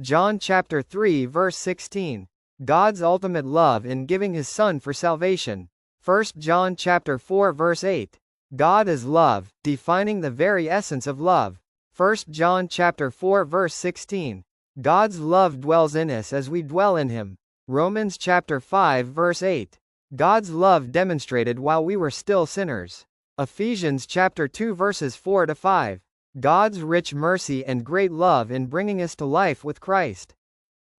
John chapter 3 verse 16. God's ultimate love in giving his Son for salvation. 1 John chapter 4 verse 8. God is love, defining the very essence of love. 1 John chapter 4 verse 16. God's love dwells in us as we dwell in him. Romans chapter 5 verse 8. God's love demonstrated while we were still sinners. Ephesians chapter 2 verses 4 to 5. God's rich mercy and great love in bringing us to life with Christ.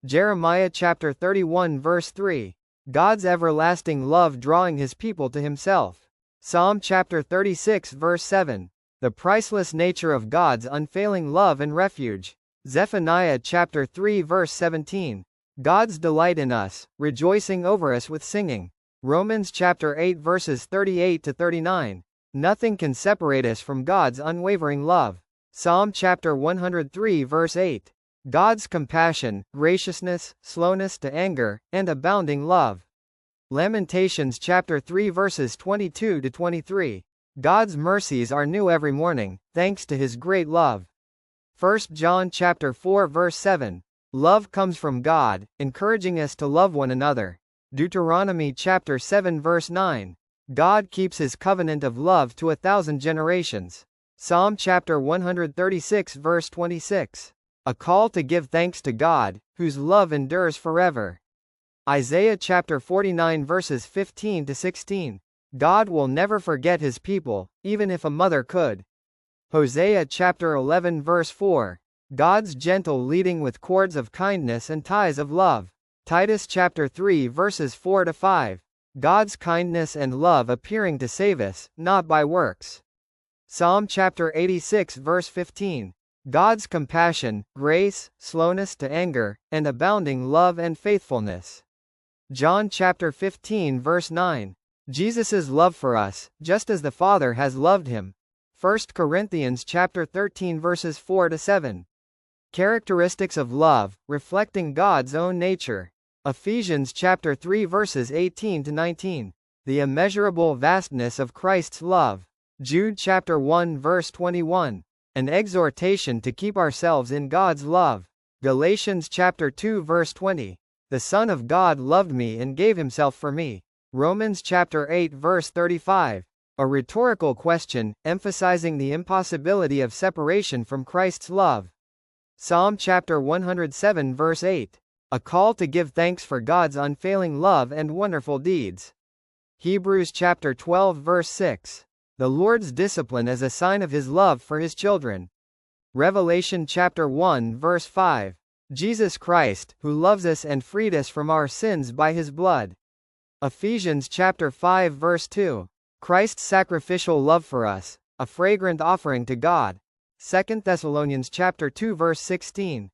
Jeremiah chapter 31 verse 3. God's everlasting love drawing his people to himself. Psalm chapter 36 verse 7. The priceless nature of God's unfailing love and refuge. Zephaniah chapter 3 verse 17. God's delight in us, rejoicing over us with singing. Romans chapter 8 verses 38 to 39. Nothing can separate us from God's unwavering love. Psalm chapter 103 verse 8. God's compassion, graciousness, slowness to anger, and abounding love. Lamentations chapter 3 verses 22 to 23. God's mercies are new every morning, thanks to his great love. 1 John chapter 4 verse 7. Love comes from God, encouraging us to love one another. Deuteronomy chapter 7 verse 9. God keeps his covenant of love to 1,000 generations. Psalm chapter 136 verse 26. A call to give thanks to God, whose love endures forever. Isaiah chapter 49 verses 15 to 16. God will never forget his people, even if a mother could. Hosea chapter 11 verse 4. God's gentle leading with cords of kindness and ties of love. Titus chapter 3 verses 4 to 5. God's kindness and love appearing to save us, not by works. Psalm chapter 86 verse 15. God's compassion, grace, slowness to anger, and abounding love and faithfulness. John chapter 15 verse 9. Jesus' love for us, just as the Father has loved him. 1 Corinthians chapter 13 verses 4 to 7. Characteristics of love, reflecting God's own nature. Ephesians chapter 3 verses 18 to 19. The immeasurable vastness of Christ's love. Jude chapter 1 verse 21. An exhortation to keep ourselves in God's love. Galatians chapter 2 verse 20. The Son of God loved me and gave himself for me. Romans chapter 8 verse 35. A rhetorical question, emphasizing the impossibility of separation from Christ's love. Psalm chapter 107 verse 8. A call to give thanks for God's unfailing love and wonderful deeds. Hebrews chapter 12 verse 6. The Lord's discipline as a sign of his love for his children. Revelation chapter 1 verse 5. Jesus Christ, who loves us and freed us from our sins by his blood. Ephesians chapter 5 verse 2. Christ's sacrificial love for us, a fragrant offering to God. 2 Thessalonians chapter 2 verse 16.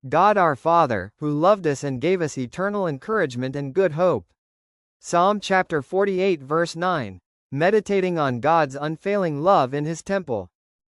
God our Father, who loved us and gave us eternal encouragement and good hope. Psalm chapter 48 verse 9. Meditating on God's unfailing love in his temple.